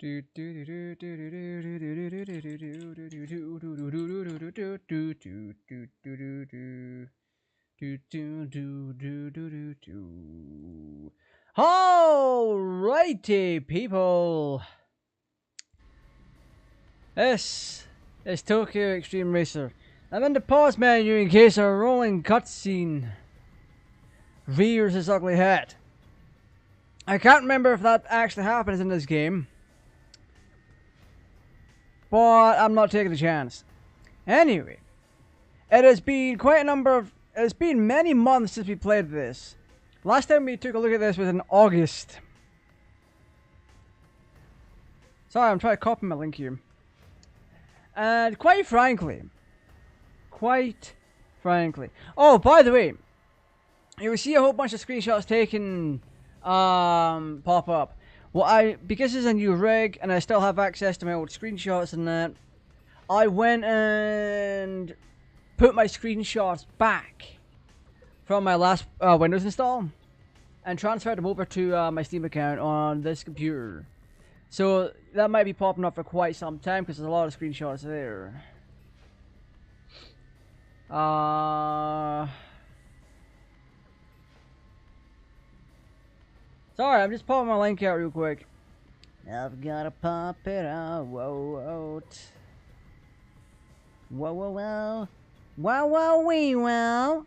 Alrighty, people. This is Tokyo Extreme Racer. I'm in the pause menu in case a rolling cutscene rears its ugly head. I can't remember if that actually happens in this game, but I'm not taking the chance. Anyway, it has been it's been many months since we played this. Last time we took a look at this was in August. Sorry, I'm trying to copy my link here. And quite frankly, oh, by the way, you will see a whole bunch of screenshots taken pop up. Well, because it's a new rig and I still have access to my old screenshots and that, I went and put my screenshots back from my last Windows install and transferred them over to my Steam account on this computer. So that might be popping up for quite some time because there's a lot of screenshots there. Sorry, I'm just popping my link out real quick. I've gotta pop it out. Whoa, whoa, whoa, whoa, wow, wow, wee, wow.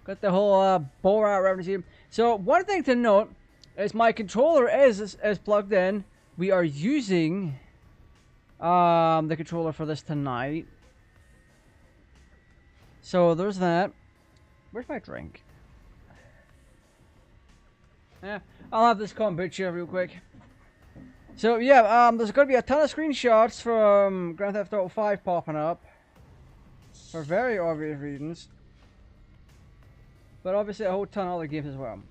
Got the whole Borat reference here. So one thing to note is my controller is plugged in. We are using the controller for this tonight. So there's that. Where's my drink? Yeah, I'll have this kombucha real quick. So yeah, there's going to be a ton of screenshots from Grand Theft Auto 5 popping up for very obvious reasons, but obviously a whole ton of other games as well.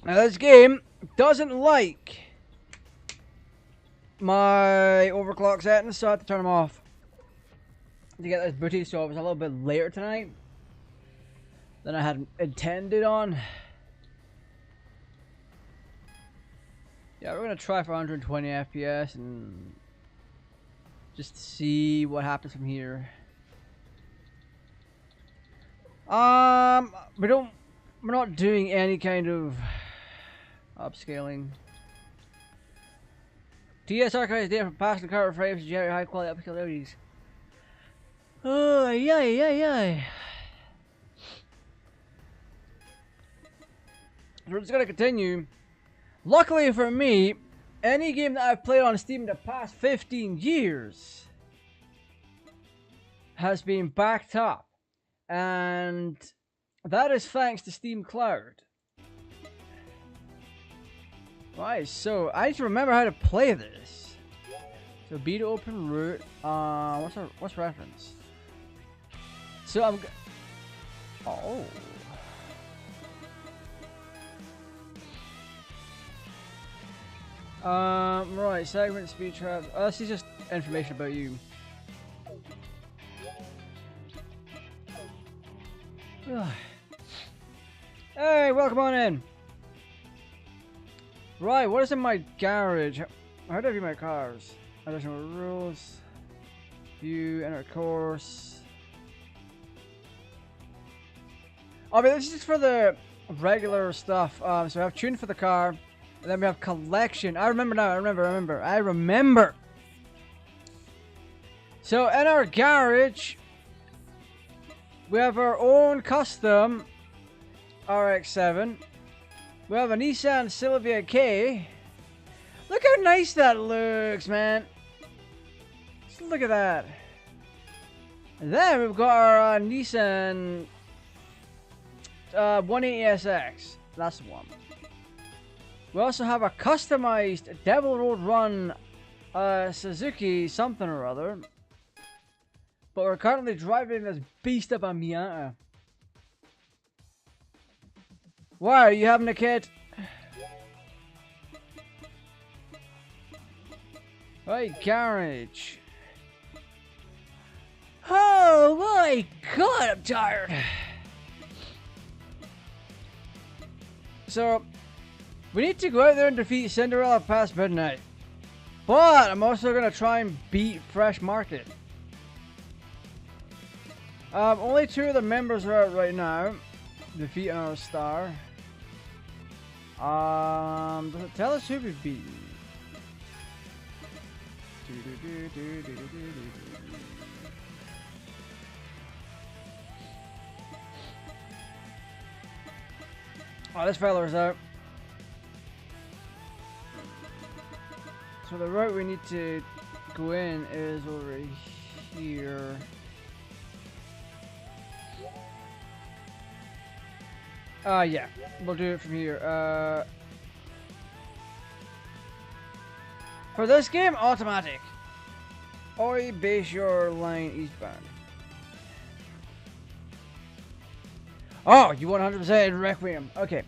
Now this game doesn't like my overclock settings, so I had to turn them off to get this booty, so it was a little bit later tonight than I had intended on. Yeah, we're gonna try for 120 FPS and just see what happens from here. We're not doing any kind of upscaling. TS archives data from past and current frames to generate high quality upscale images. Oh, yay. We're just gonna continue. Luckily for me, any game that I've played on Steam in the past 15 years has been backed up, and that is thanks to Steam Cloud. Right, so I need to remember how to play this. So B to open root. What's reference? So I'm. Oh. Right, segment, speed trap. Oh, this is just information about you. Hey, welcome on in. Right, what is in my garage? How do I view my cars? Additional rules. View, enter course. Oh, but this is just for the regular stuff. So we have tune for the car. And then we have collection. I remember now. I remember. So in our garage, we have our own custom RX-7. We have a Nissan Silvia K. Look how nice that looks, man. Just look at that. And then we've got our Nissan 180SX. That's the one. We also have a customized Devil Road Run Suzuki something or other. But we're currently driving this beast of a Miata. Why are you having a kid? Right, garage. Oh my god, I'm tired. So, we need to go out there and defeat Cinderella past midnight. But I'm also going to try and beat Fresh Market. Only 2 of the members are out right now. Defeat another star. Does it tell us who we beat? Oh, this fella's out. So the route we need to go in is over here. Yeah, we'll do it from here. For this game, automatic. Oi, base your line eastbound. Oh, you 100% Requiem. Okay.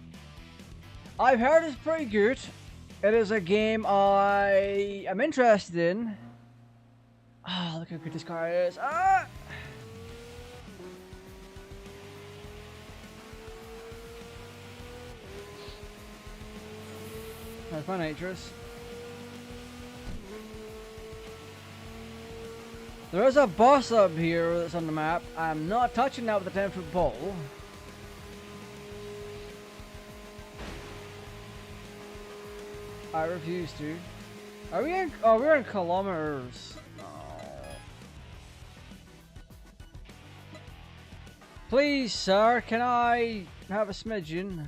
I've heard it's pretty good. It is a game I am interested in. Ah, look how good this car is. Ah! That's my nitrous. There is a boss up here that's on the map. I'm not touching that with a 10-foot pole. I refuse to. Are we in? Oh, we're in kilometers. Oh. Please, sir, can I have a smidgen?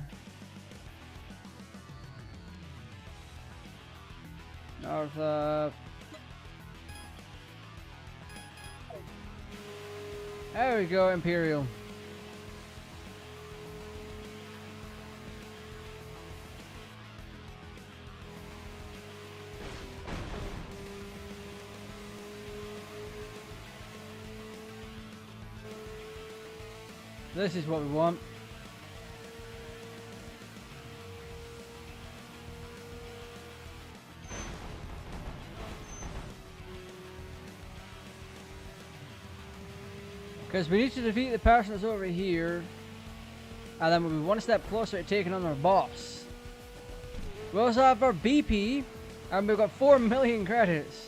North. There we go, Imperial. This is what we want. Because we need to defeat the person that's over here. And then we'll be one step closer to taking on our boss. We also have our BP. And we've got 4 million credits.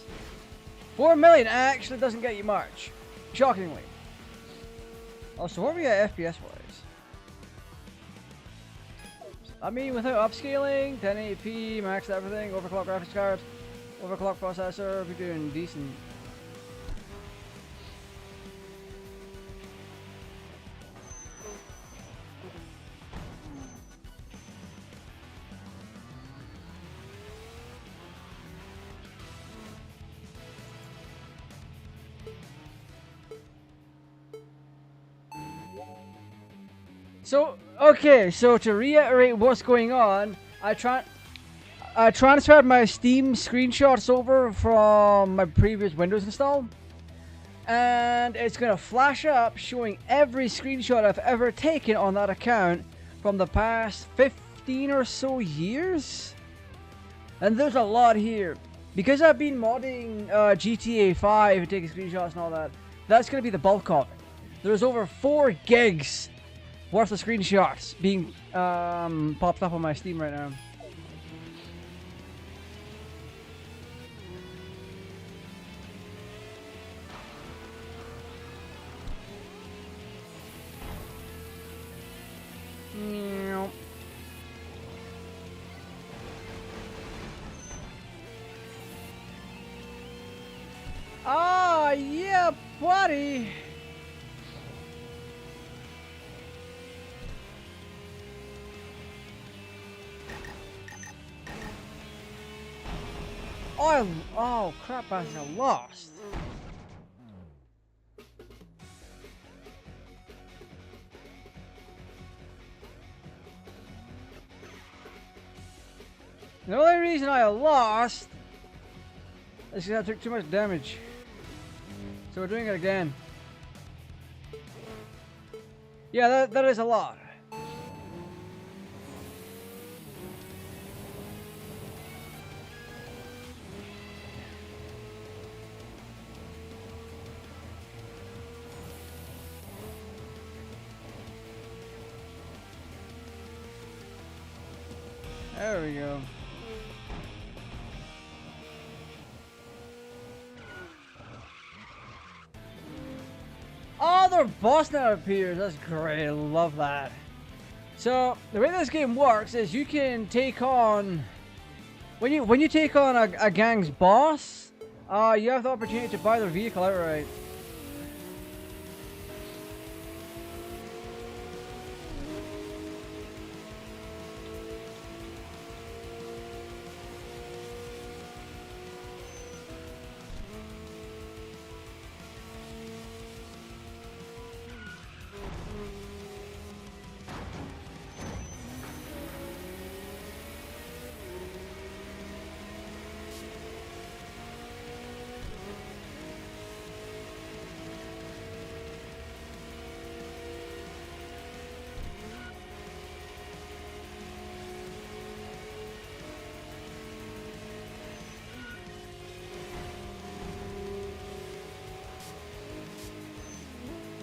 4 million actually doesn't get you much. Shockingly. Oh, so what are we at FPS wise? I mean, without upscaling, 1080p, max everything, overclock graphics card, overclock processor, we're doing decent. So, okay, so to reiterate what's going on, I transferred my Steam screenshots over from my previous Windows install. And it's going to flash up showing every screenshot I've ever taken on that account from the past 15 or so years. And there's a lot here. Because I've been modding GTA 5 and taking screenshots and all that, that's going to be the bulk of it. There's over 4 gigs worth of screenshots being popped up on my Steam right now. Ah, yeah, buddy. Oh crap, I lost. The only reason I lost is because I took too much damage. So we're doing it again. Yeah, that is a lot. There we go. Oh, their boss now appears. That's great. I love that. So the way this game works is you can take on when you take on a gang's boss, you have the opportunity to buy their vehicle outright.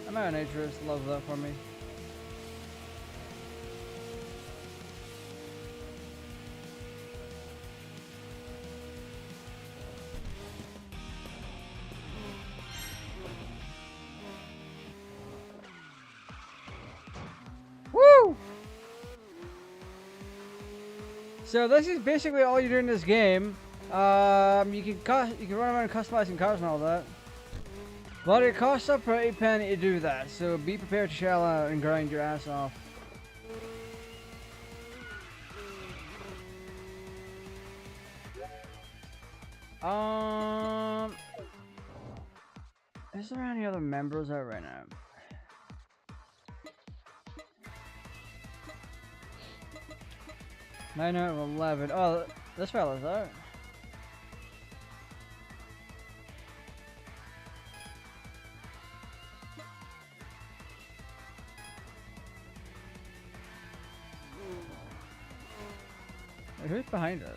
I'm out of nitrous, love that for me. Woo! So this is basically all you do in this game. You can run around customizing cars and all that. But it costs a pretty penny to do that, so be prepared to shell out and grind your ass off. Is there any other members out right now? Nine out of 11. Oh, this fella's out. Who's behind us?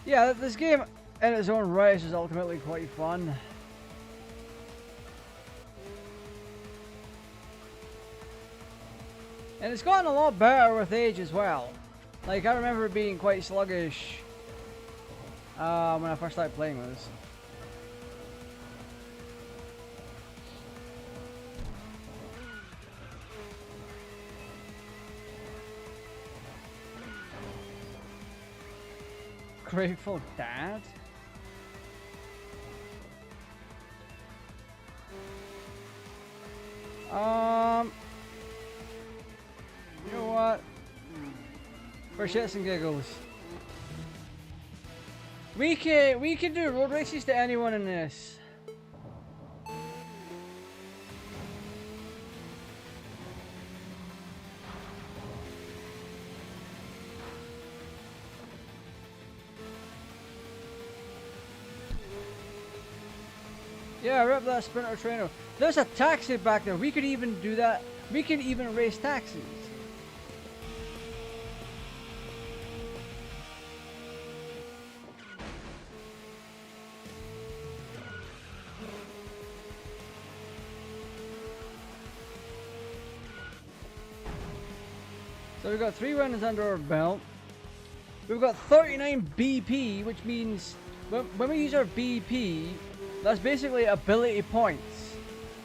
Yeah, this game in its own right is ultimately quite fun. And it's gotten a lot better with age as well. Like, I remember it being quite sluggish when I first started playing this. Grateful Dad? You know what? For shits and giggles, we can do road races to anyone in this. Yeah, rip that Sprinter trainer. There's a taxi back there. We could even do that. We can even race taxis. So we've got 3 runs under our belt. We've got 39 BP, which means when we use our BP, that's basically ability points.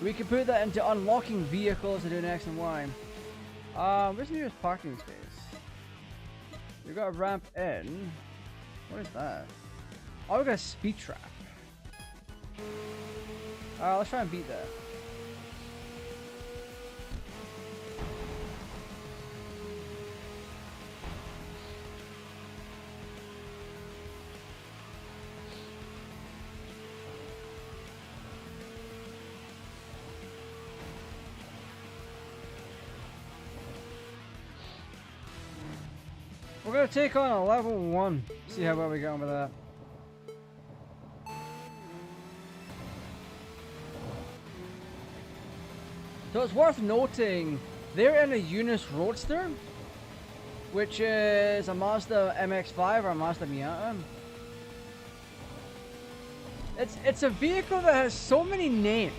We can put that into unlocking vehicles to do X and Y. Where's the nearest parking space? We've got a ramp in. What is that? Oh, we got a speed trap. Let's try and beat that. We're gonna take on a level 1. See how well we get on with that. So it's worth noting, they're in a Eunice Roadster, which is a Mazda MX-5 or a Mazda Miata. It's a vehicle that has so many names.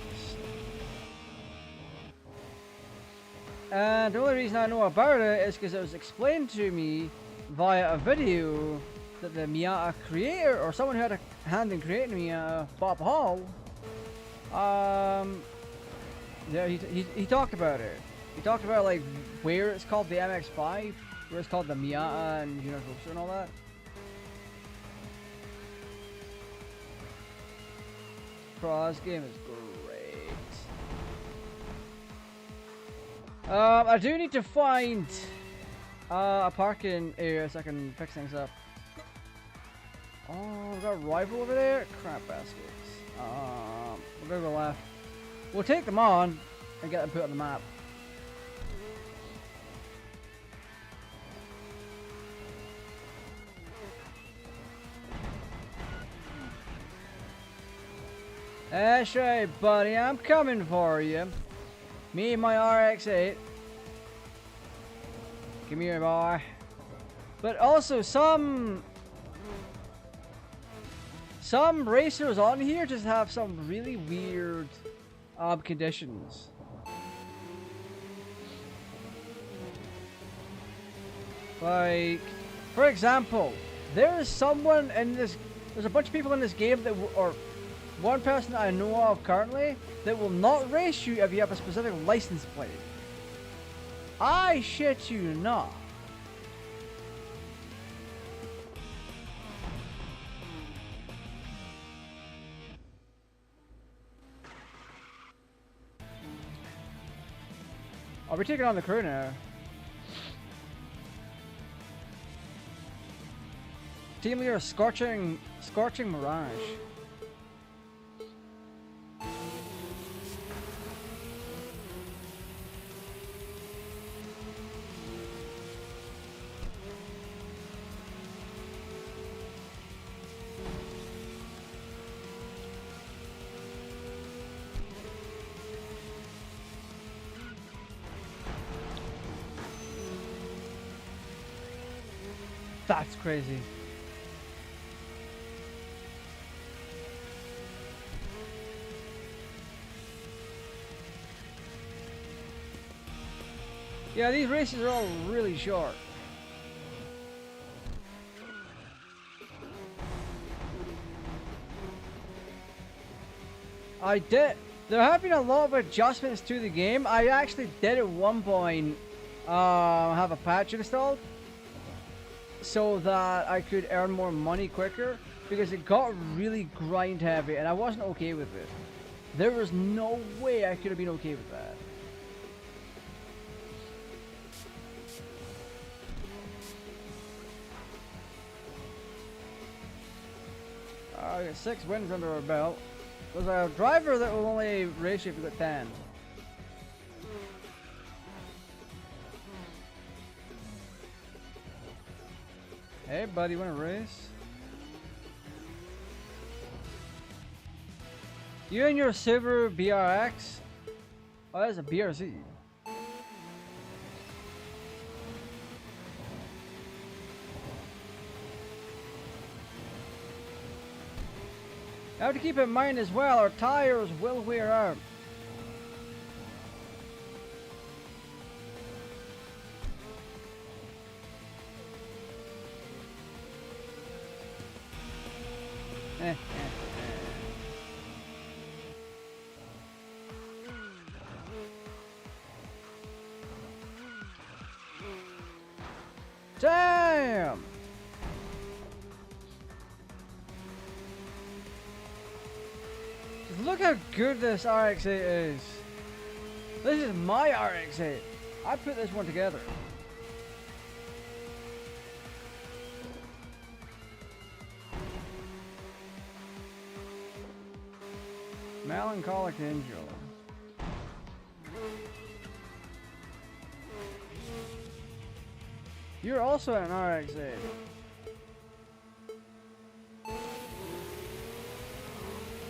And the only reason I know about it is because it was explained to me via a video that the Miata creator, or someone who had a hand in creating Miata, Bob Hall, yeah, he talked about it. He talked about like where it's called the MX-5, where it's called the Miata and Universal and all that. Bro, this game is great. I do need to find a parking area so I can fix things up. Oh, we got a rival over there? Crap baskets. We'll go to the left. We'll take them on and get them put on the map. That's right, buddy. I'm coming for you. Me and my RX-8. Come here, boy. But also, some racers on here just have some really weird conditions. Like, for example, there is someone in this. There's a bunch of people in this game that, or one person that I know of currently, that will not race you if you have a specific license plate. I shit you not. Are we taking on the crew now? Team leader, scorching mirage. That's crazy. Yeah, these races are all really short. There have been a lot of adjustments to the game. I actually did at one point have a patch installed so that I could earn more money quicker, because it got really grind heavy and I wasn't okay with it. There was no way I could have been okay with that. I got 6 wins under our belt. There's a driver that will only race you if you got 10. Hey buddy, wanna race? You and your Subaru BRX? Oh, that's a BRZ. You have to keep in mind as well, our tires will wear out. Damn! Look how good this RX-8 is. This is my RX-8. I put this one together. Melancholic Angel. You're also an RX-8.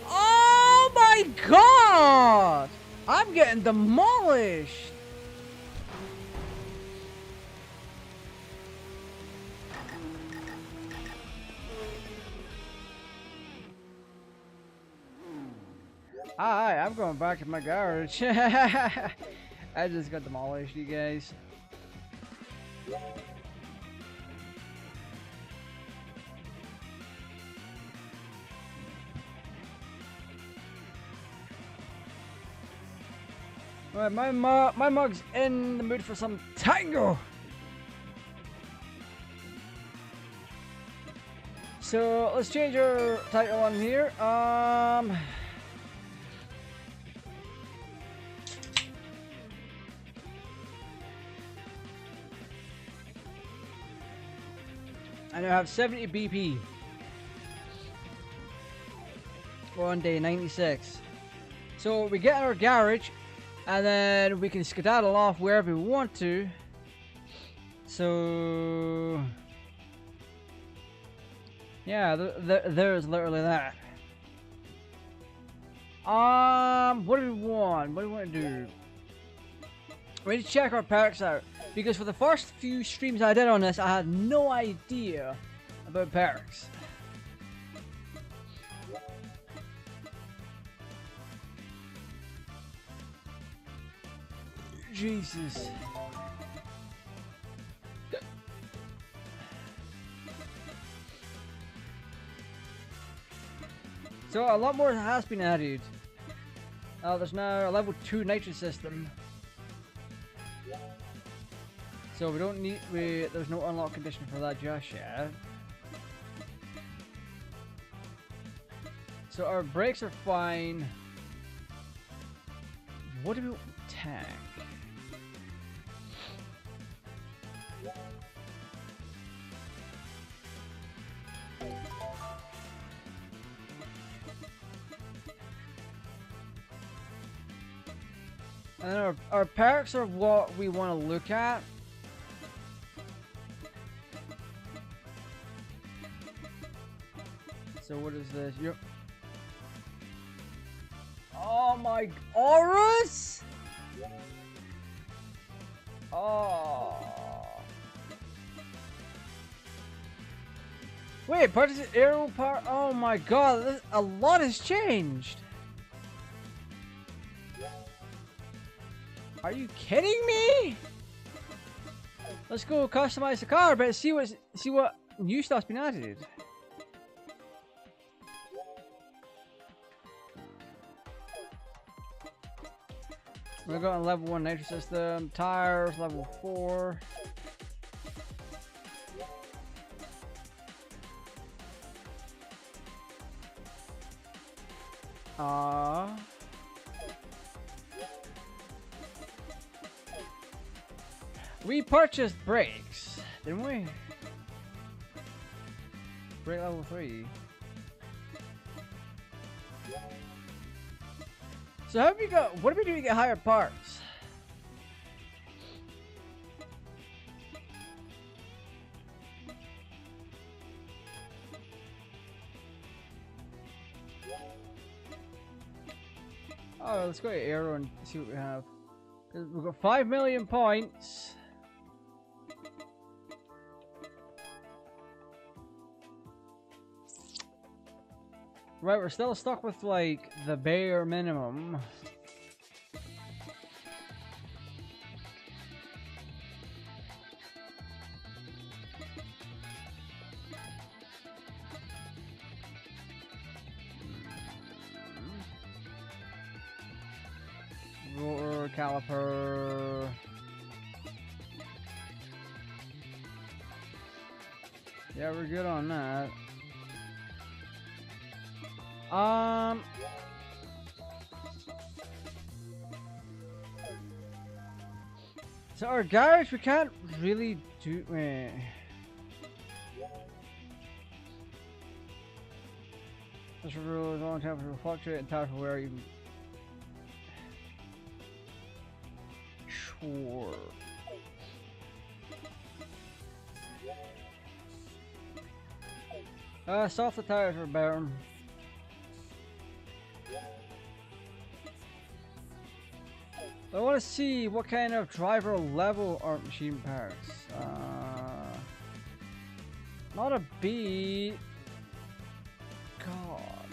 Oh my god! I'm getting demolished! Hi, I'm going back in my garage. I just got demolished, you guys. Alright, my mug's in the mood for some tango. So let's change our title on here. And I have 70 BP. We're on day 96. So we get in our garage, and then we can skedaddle off wherever we want to. So yeah, there's literally that. What do we want? What do we want to do? We need to check our perks out, because for the first few streams I did on this, I had no idea about perks. Jesus. So a lot more has been added. There's now a level 2 nitro system. So we don't need, there's no unlock condition for that just yet. So our brakes are fine. What do we tank? And our perks are what we want to look at. So what is this? Yep. Oh my, auras! Oh. Wait, part of arrow part. Oh my god, a lot has changed. Are you kidding me? Let's go customize the car, but see what new stuff's been added. We've got a level 1 nitro system, tires, level 4. We purchased brakes, didn't we? Brake level 3. So how have we got, what do we do to get higher parts? Oh, let's go to Aero and see what we have. We've got 5 million points. Right, we're still stuck with like the bare minimum. Rotor, caliper. Yeah, we're good on that. So our garage, we can't really do. This rule is on temperature will fluctuate and tires will wear you. Sure. Soft the tires are better. I want to see what kind of driver level are machine parts. Not a B. God.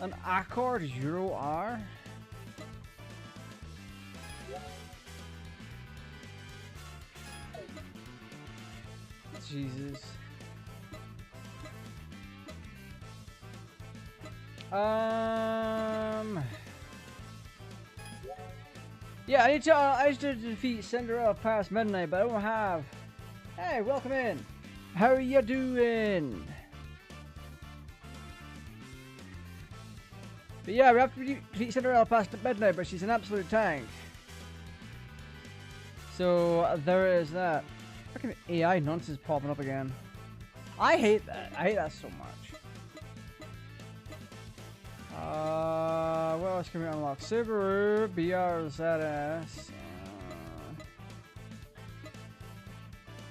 An Accord Euro R? Jesus. Yeah, I need to defeat Cinderella past midnight, but I don't have. Hey, welcome in. How are you doing? But yeah, we have to defeat Cinderella past midnight, but she's an absolute tank. So there is that. Fucking AI nonsense popping up again. I hate that. I hate that so much. What else can we unlock? Subaru, BRZS.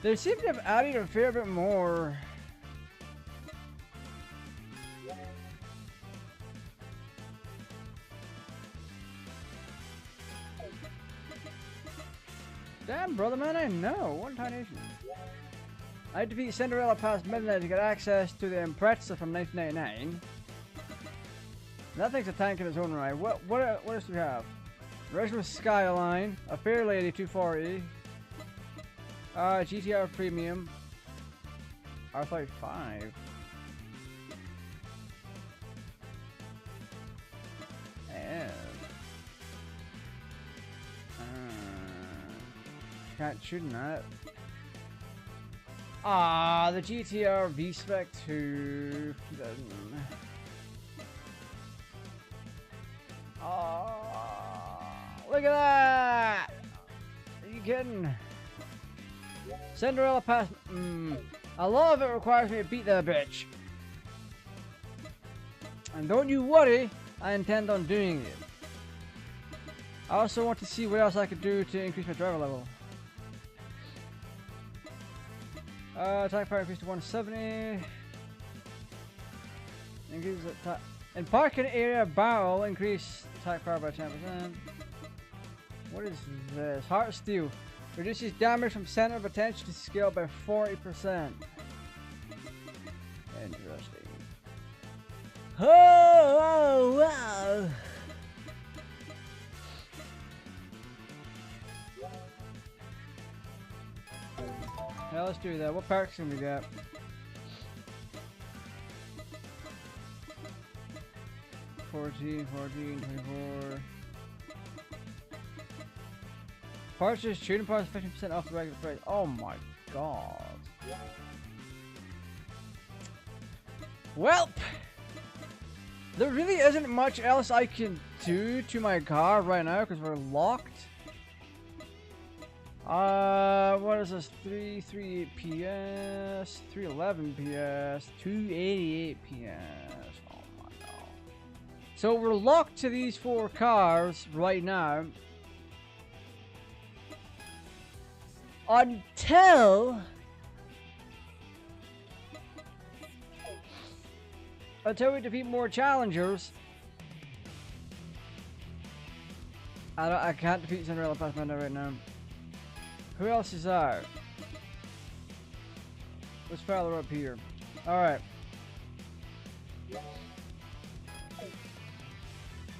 They seem to have added a fair bit more. Damn, brother man, I know. One tarnation. I had to defeat Cinderella past midnight to get access to the Impreza from 1999. That thing's a tank in its own right. What else do we have? Original Skyline, a Fair Lady 240, GTR Premium, R35. Yeah. Can't shoot that. The GTR V-Spec 2. Look at that! Are you kidding? Cinderella pass. A lot of it requires me to beat that bitch. And don't you worry, I intend on doing it. I also want to see what else I could do to increase my driver level. Attack power increase to 170. Increase attack. In parking area barrel, increase attack power by 10%. What is this? Heart Steel. Reduces damage from center of attention to scale by 40%. Interesting. Oh, wow. Yeah, let's do that. What perks can we get? $14, 24. Purchase shooting parts 15% off the regular price. Oh my god. Welp! There really isn't much else I can do to my car right now because we're locked. What is this? 338 PS, 311 PS, 288 PS. Oh my god. So we're locked to these 4 cars right now. Until we defeat more challengers. I can't defeat Cinderella past midnight right now. Who else is out? Let's follow up here. Alright.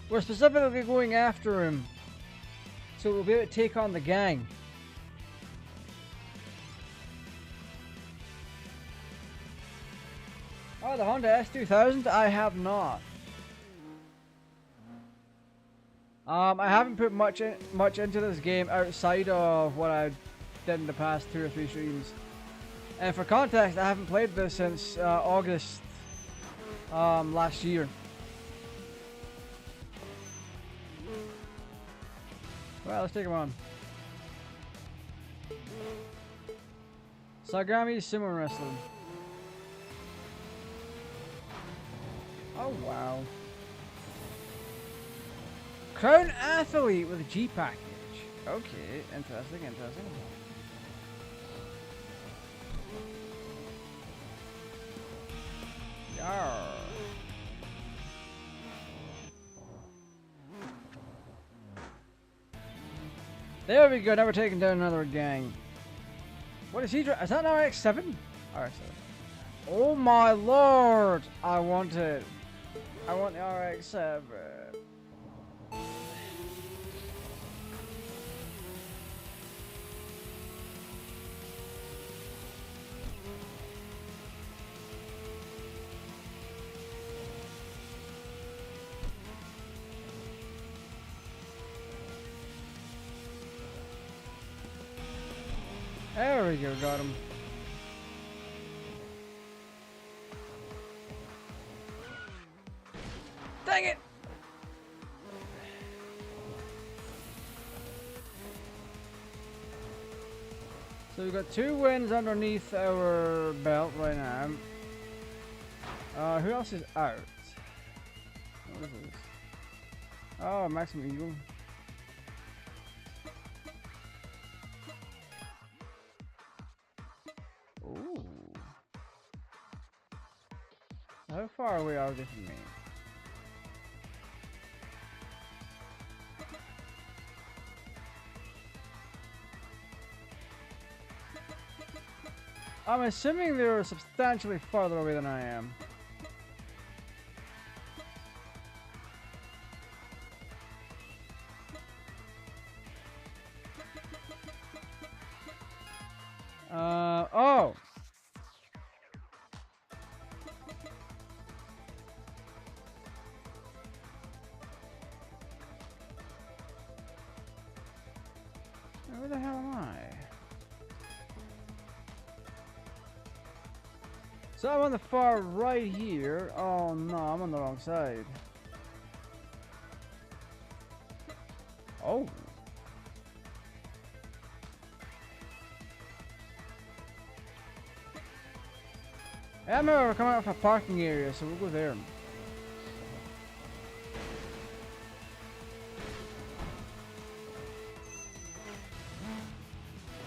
We're specifically going after him, so we'll be able to take on the gang. Oh, the Honda S2000? I have not. I haven't put much into this game outside of what I did in the past 2 or 3 streams. And for context, I haven't played this since August last year. Well, let's take him on. Sagami Sumo Wrestling. Oh wow. Crown Athlete with a G package. Okay, interesting, interesting. Yarr. There we go, now we're taking down another gang. What is he driving? Is that an RX-7? RX-7. Oh my lord! I want it. I want the RX-7. There we go, got him. Dang it! So we've got 2 wins underneath our belt right now. Who else is out? What is this? Oh, Maximum Eagle. Ooh. How far away are they from me? I'm assuming they're substantially farther away than I am. Oh! Where the hell am I? So I'm on the far right here. Oh no, I'm on the wrong side. Oh. I remember we're coming out of a parking area, so we'll go there.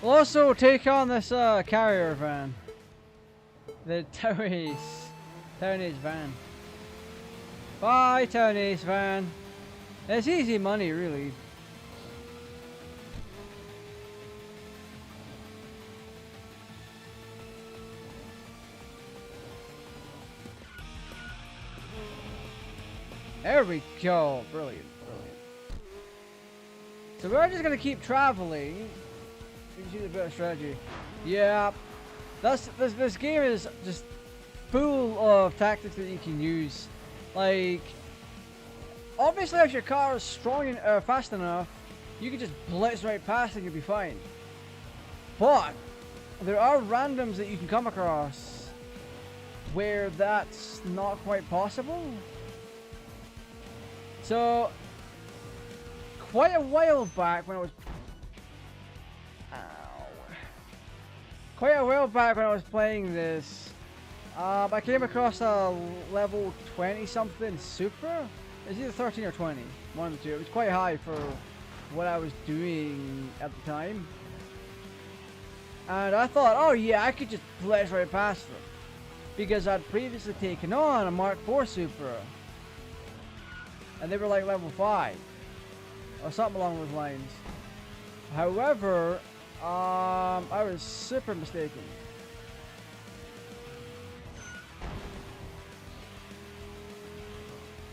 We'll also take on this carrier van. The Townies van. Bye, Townies van. It's easy money, really. There we go. Brilliant, brilliant. So we're just gonna keep traveling. You can see the better strategy. Yeah. This game is just full of tactics that you can use. Like, obviously, if your car is strong and fast enough, you can just blitz right past and you'll be fine. But there are randoms that you can come across where that's not quite possible. So, quite a while back when I was playing this, I came across a level 20 something super. It's either 13 or 20, one of the two. It was quite high for what I was doing at the time. And I thought, oh yeah, I could just blitz right past them. Because I'd previously taken on a Mark IV Supra. And they were like level 5. Or something along those lines. However, I was super mistaken.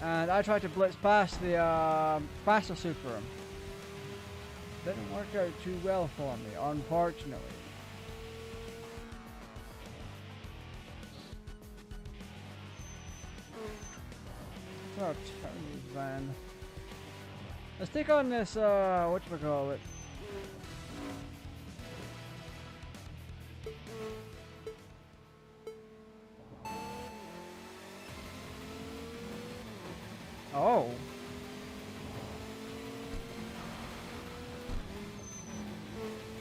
And I tried to blitz past the faster Supra. Didn't work out too well for me, unfortunately. Oh, Tony van. Let's take on this, whatchamacallit. Oh.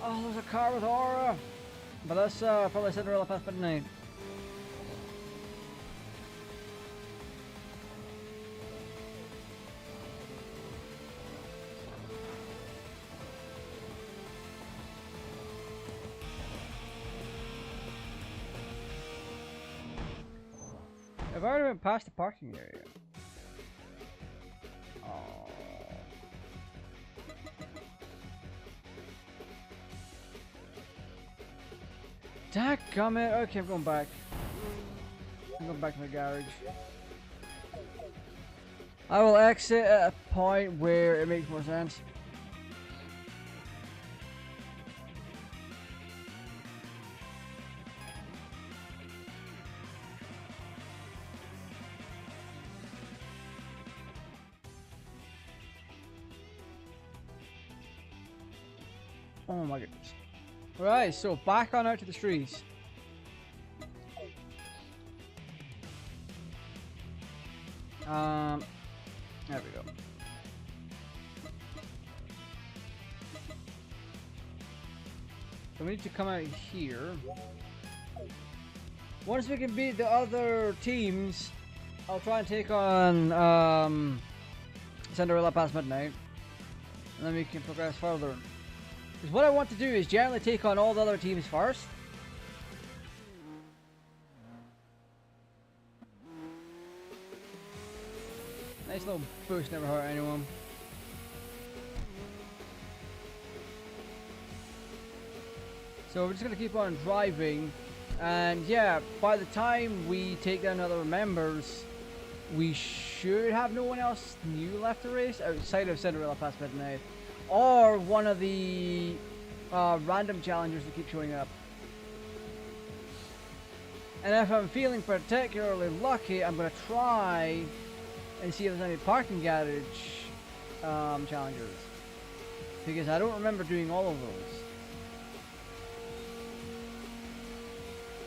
Oh, there's a car with aura. But that's probably Cinderella past midnight. I've already went past the parking area. Oh. Dadgummit. Okay, I'm going back. I'm going back to the garage. I will exit at a point where it makes more sense. Oh my goodness. Right, so back on out to the streets. There we go. So we need to come out here. Once we can beat the other teams, I'll try and take on Cinderella past midnight. And then we can progress further. Because what I want to do is generally take on all the other teams first. Nice little boost, never hurt anyone. So we're just going to keep on driving. And yeah, by the time we take down other members, we should have no one else new left to race outside of Cinderella past midnight. Or one of the random challengers that keep showing up. And if I'm feeling particularly lucky, I'm going to try and see if there's any parking garage challengers. Because I don't remember doing all of those.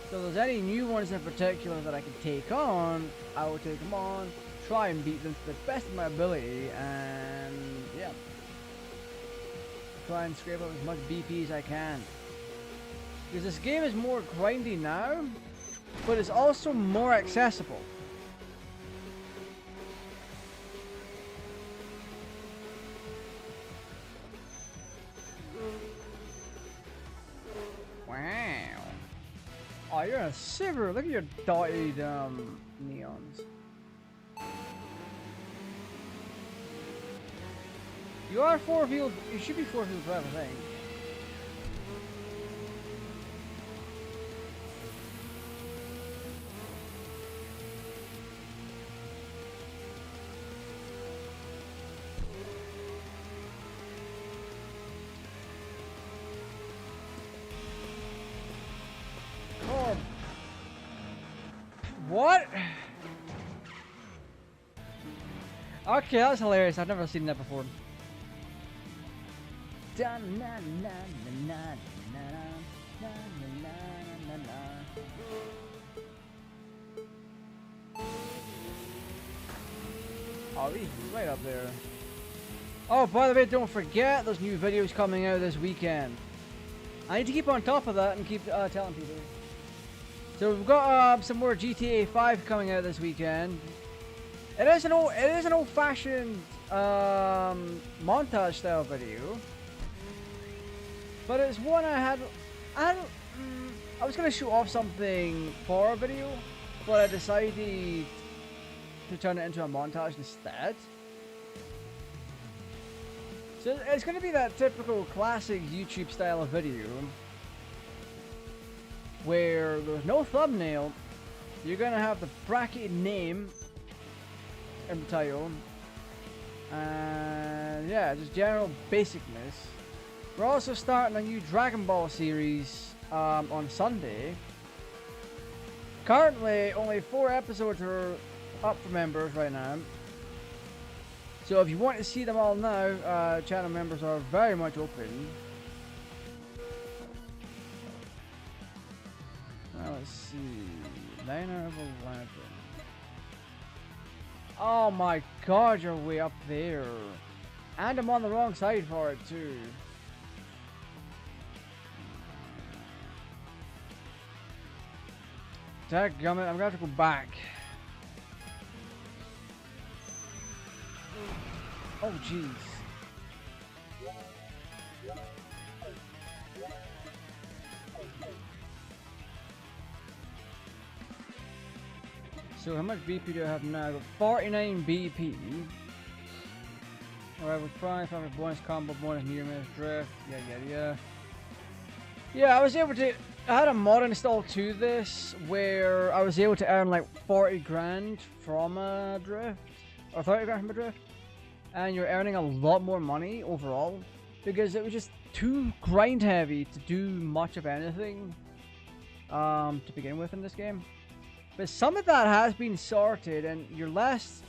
So if there's any new ones in particular that I can take on, I will take them on, try and beat them to the best of my ability, and yeah. Try and scrape up as much BP as I can. Because this game is more grindy now, but it's also more accessible. Wow. Oh, you're a silver. Look at your dotted neons. You are four-wheel. You should be four-wheel drive, I think. Oh. What? Okay, that's hilarious. I've never seen that before. Oh, he's right up there. Oh, by the way, don't forget there's new videos coming out this weekend. I need to keep on top of that and keep telling people. So we've got some more GTA 5 coming out this weekend. It is an old-fashioned montage style video. But it's one I was going to show off something for a video, but I decided to turn it into a montage instead. So it's going to be that typical classic YouTube style of video where there's no thumbnail. You're going to have the bracketed name in the title, and yeah, just general basicness. We're also starting a new Dragon Ball series on Sunday. Currently, only 4 episodes are up for members right now. So if you want to see them all now, channel members are very much open. Now let's see. 9 out of 11. Oh my god, you're way up there. And I'm on the wrong side for it too. Dadgummit, I'm gonna have to go back. Oh jeez. So how much BP do I have now? I've got 49 BP. Alright, with Prime, bonus combo, bonus near miss drift, yeah. Yeah, I had a mod installed to this where I was able to earn like 40 grand from a drift or 30 grand from a drift, and you're earning a lot more money overall, because it was just too grind heavy to do much of anything to begin with in this game. But some of that has been sorted, and you're less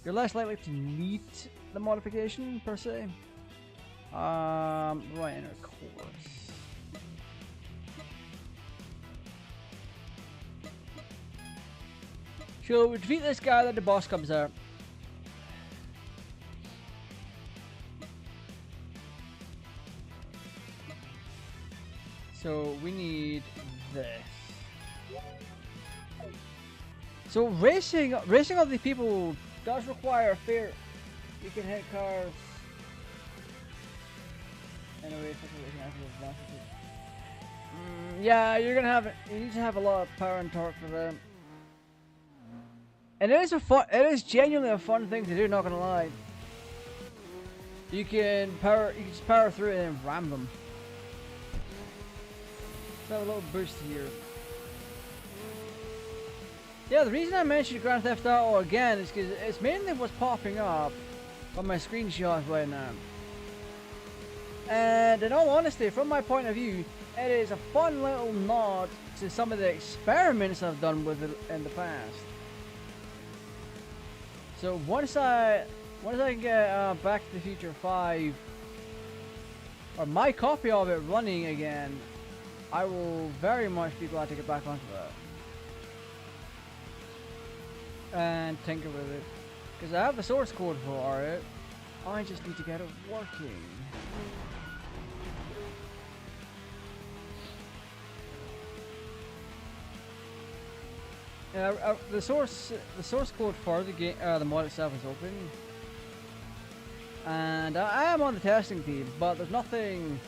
likely to need the modification per se. Right, in our course. So we defeat this guy, then the boss comes out. So we need this. So racing other people does require fear. You can hit cars. Anyway, yeah, you need to have a lot of power and torque for them. And it is genuinely a fun thing to do, not gonna lie. You can just power through it and ram them. Have a little boost here. Yeah, the reason I mentioned Grand Theft Auto again is because it's mainly what's popping up on my screenshots right now. And in all honesty, from my point of view, it is a fun little nod to some of the experiments I've done with it in the past. So once I can get Back to the Future 5, or my copy of it running again, I will very much be glad to get back onto that and tinker with it, because I have the source code for it. I just need to get it working. The source code for the game, the mod itself is open, and I am on the testing team, but there's nothing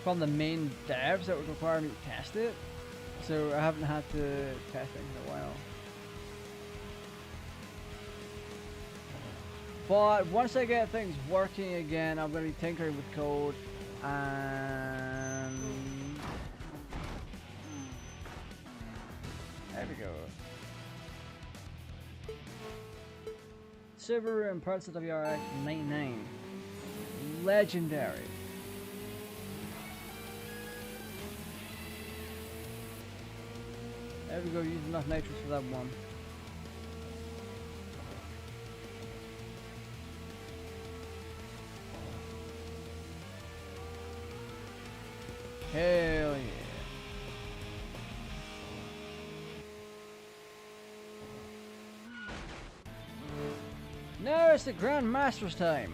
from the main devs that would require me to test it, so I haven't had to test it in a while. But once I get things working again, I'm going to be tinkering with code, and there we go. Server and parts of WRX 99. Legendary. There we go, use enough nitrous for that one. Hell yeah. Now it's the Grand Master's time.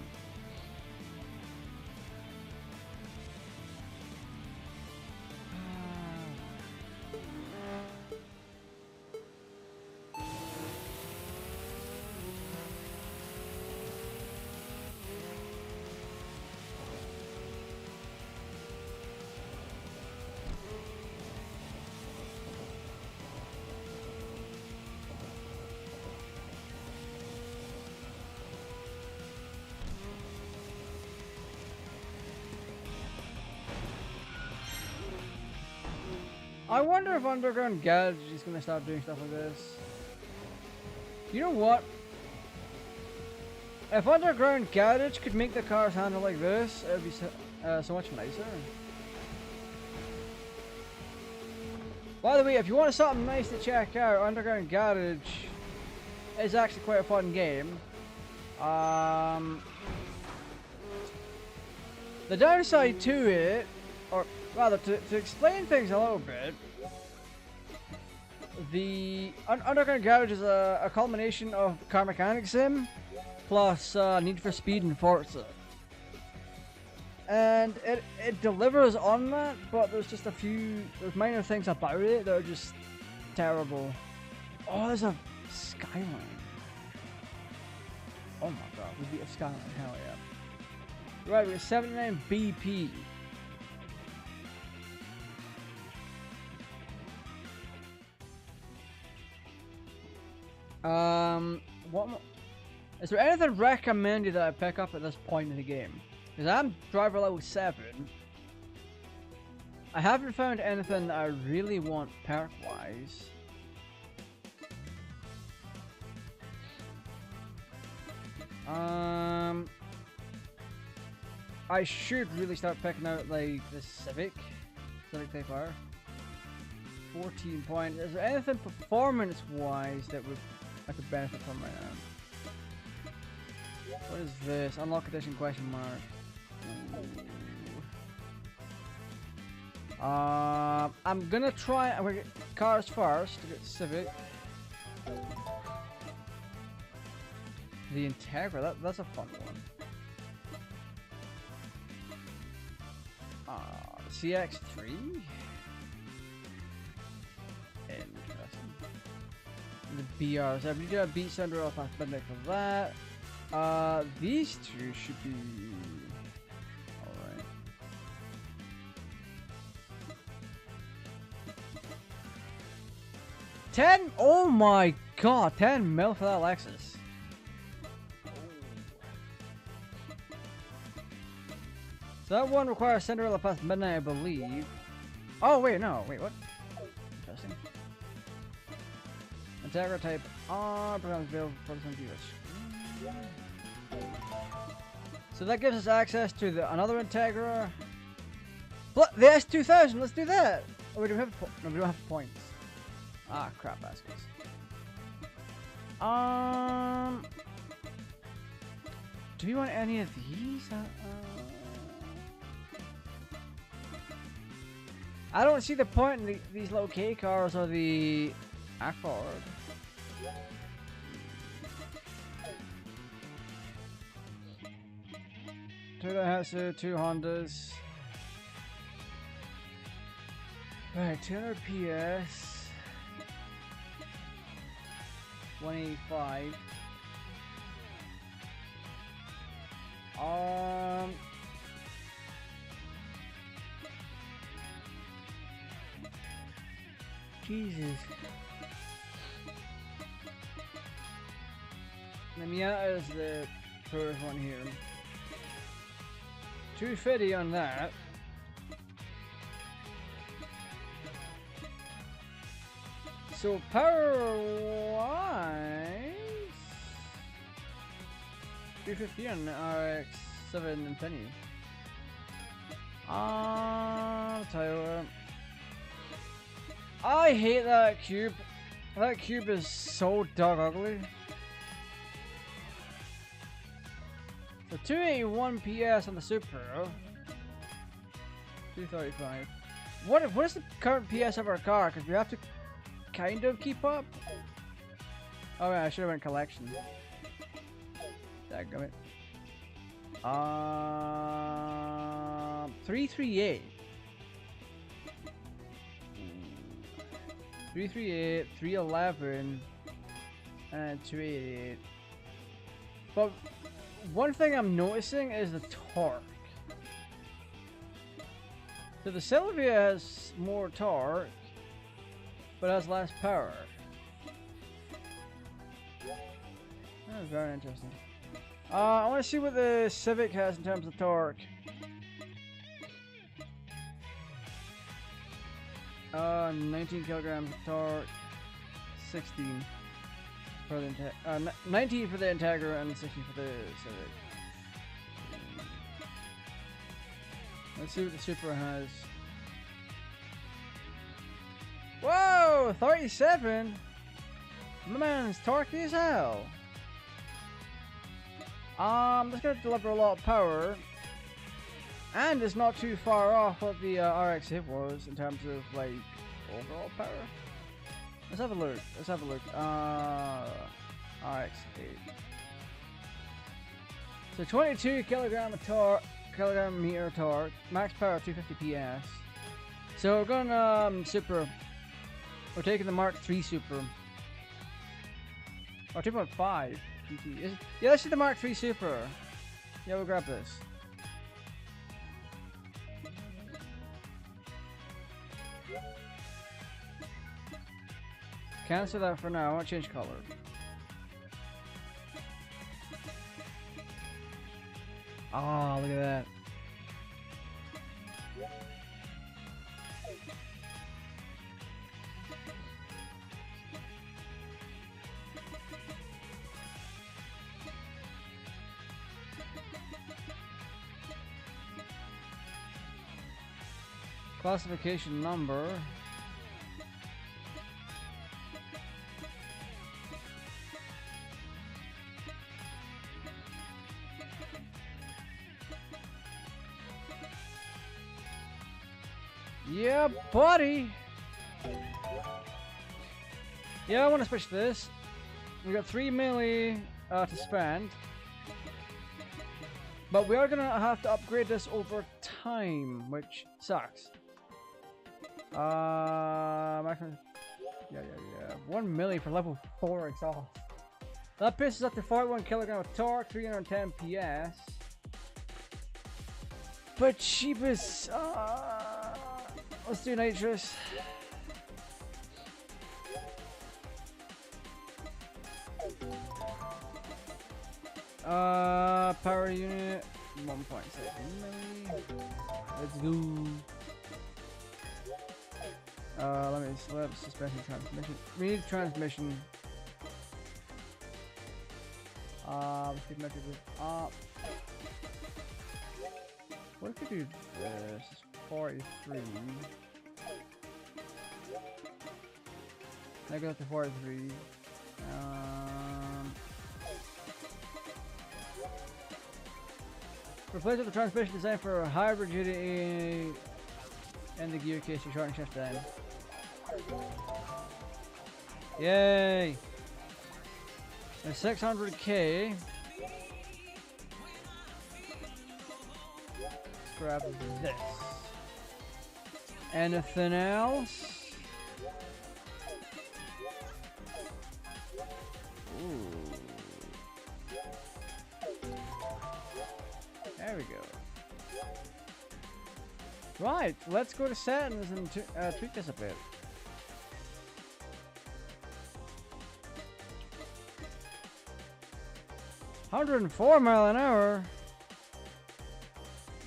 I wonder if Underground Garage is going to start doing stuff like this. You know what? If Underground Garage could make the cars handle like this, it would be so much nicer. By the way, if you want something nice to check out, Underground Garage is actually quite a fun game. The downside to it, or rather, to explain things a little bit, the Underground Garage is a culmination of Car Mechanic Sim plus Need for Speed and Forza. And it delivers on that, but there's just there's minor things about it that are just terrible. Oh, there's a Skyline. Oh my god, we beat a Skyline, hell yeah. Right, we got 79 BP. What is there anything recommended that I pick up at this point in the game? Because I'm driver level 7. I haven't found anything that I really want perk-wise. I should really start picking out like the Civic Type R. 14 points. Is there anything performance-wise that I could benefit from right now? What is this? Unlock edition question mark. I'm gonna get cars first to get Civic. The Integra, that's a fun one. CX3? Interesting. The BRs. I need to beat Thunder off past midnight for that. These two should be alright. $10? Oh my god, 10 mil for that Lexus. So that one requires Cinderella past midnight, I believe. Oh wait, no, wait, what? Interesting. Integra type R becomes available for the viewers. So that gives us access to another Integra. The S2000, let's do that! Oh, we don't have no, we don't have points. Ah, crap baskets. Do we want any of these? I don't see the point in these low K cars or the Accord. Two Daihatsu, two Hondas. Right, 200 PS. 185. Jesus. The Miata is the first one here. 250 on that. So power wise, 350 on the RX-7 Infiniti. Toyota. I hate that cube. That cube is so dog ugly. So 281 PS on the Supra. 235. What is the current PS of our car? Because we have to kind of keep up. Oh yeah, I should have went collection. Dadgummit. 338. 338, 311, and 288. But one thing I'm noticing is the torque. So the Sylvia has more torque, but has less power. That is very interesting. I want to see what the Civic has in terms of torque. 19 kilograms of torque, 16 for the 19 for the Integra and 16 for the Civic. Let's see what the Supra has. Whoa, 37. My man's torquey as hell. That's gonna deliver a lot of power. And it's not too far off what the RX-8 was in terms of like overall power. Let's have a look. Let's have a look. RX-8. So 22 kilogram meter torque, max power 250 PS. So we're going Supra. We're taking the Mark III Supra. Or 2.5 GT. Yeah, let's see the Mark III Supra. Yeah, we'll grab this. Cancel that for now. I want to change color. Oh, look at that. Classification number. Yeah, buddy. Yeah, I want to switch this. We got 3 milli to spend, but we are gonna have to upgrade this over time, which sucks. Maximum. Yeah. 1 milli for level 4 exhaust. That pisses up to 41 kilogram of torque, 310 PS. But cheapest. Let's do nitrous. Power unit 1.7 milli. Let's go. Let me slip suspension transmission. We need transmission. Speed metric is up. What if we do this? 43. I go up to 43. Replace the transmission design for a high rigidity and the gear case to shorten shift time. Yay! And 600k. Let's grab this. Anything else? Ooh. There we go. Right, let's go to settings and tweak this a bit. $104 mph.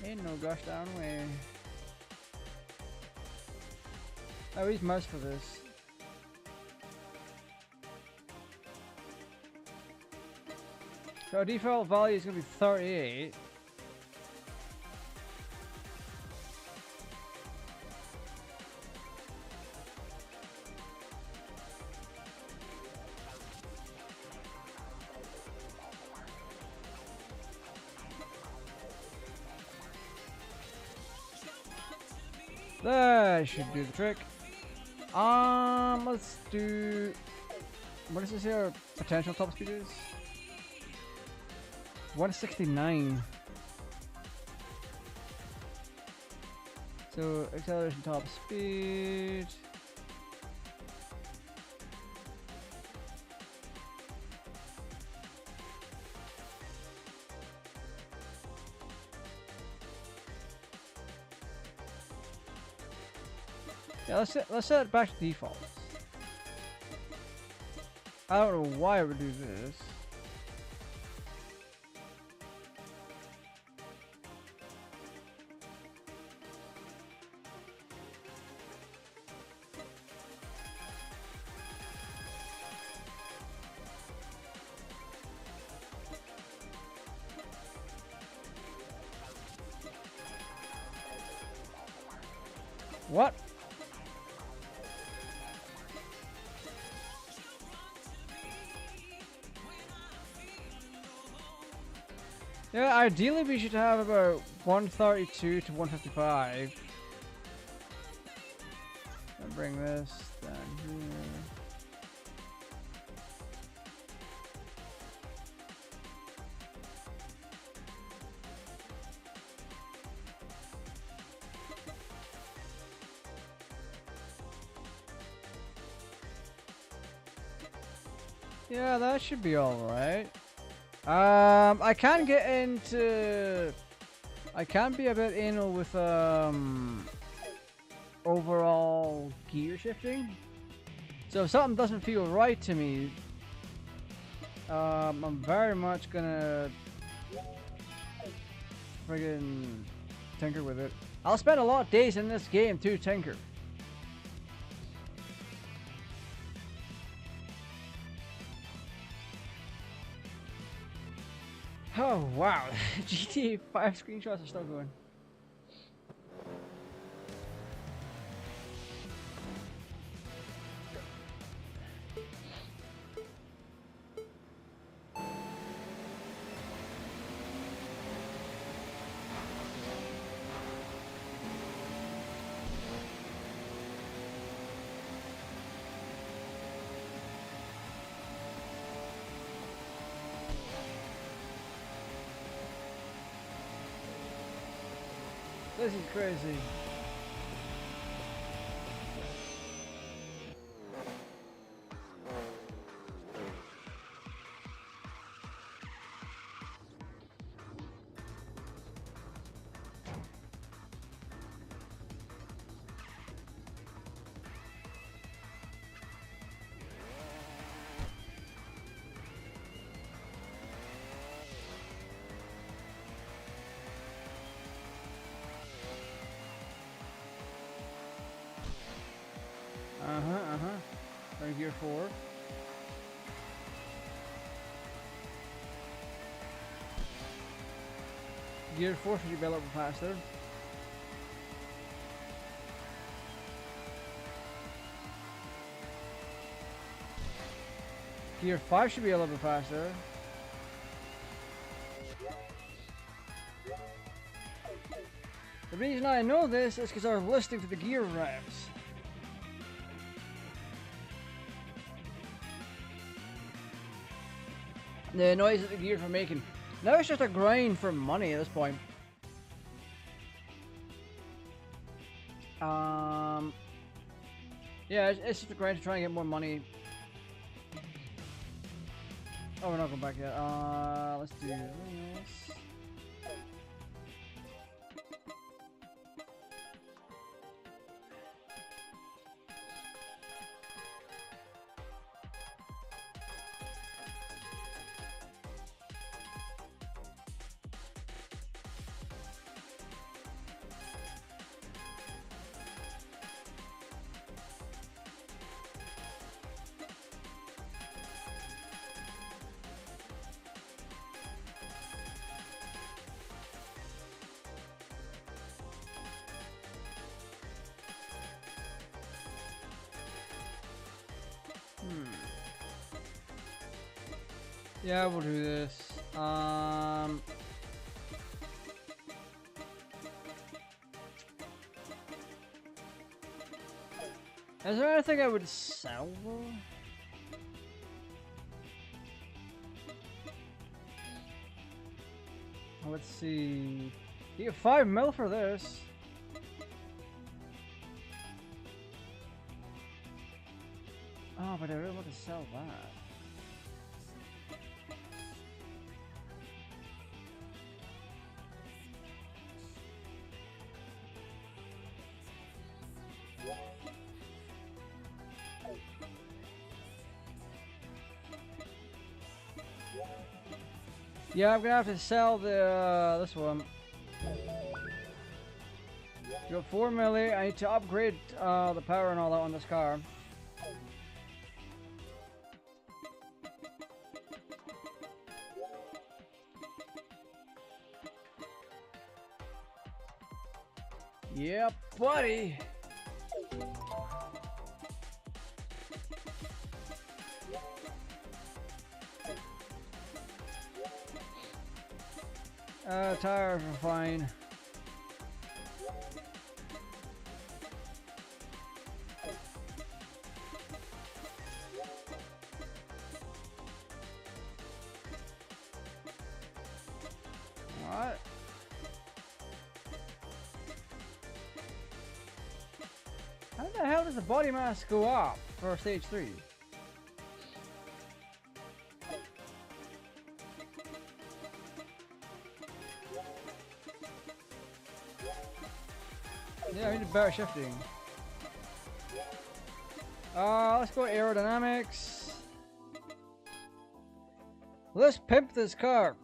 Ain't no gosh darn way. Oh, he's mouse for this. So our default value is going to be 38. That should do the trick. Let's do. What is this here? Potential top speed is 169. So acceleration top speed. Yeah, let's set it back to default. I don't know why I would do this. What? Yeah, ideally we should have about 132 to 155. And bring this down here. Yeah, that should be alright. I can get into. I can be a bit anal with overall gear shifting. So if something doesn't feel right to me, I'm very much gonna friggin' tinker with it. I'll spend a lot of days in this game to tinker. Oh wow, GTA 5 screenshots are still going. This is crazy. Gear 4. Gear 4 should be a little bit faster. Gear 5 should be a little bit faster. The reason I know this is because I was listening to the gear revs. The noise that the gears were making. Now it's just a grind for money at this point. Yeah, it's just a grind to try and get more money. Oh, we're not going back yet. Let's do this. Yeah, we'll do this. Is there anything I would sell though? Let's see. You get 5 mil for this. Oh, but I really want to sell that. Yeah, I'm gonna have to sell the this one. You got 4 milli. I need to upgrade the power and all that on this car. Yeah, buddy. Tires are fine. Alright. How the hell does the body mass go up for stage 3? Yeah, I need better shifting. Let's go aerodynamics. Let's pimp this car.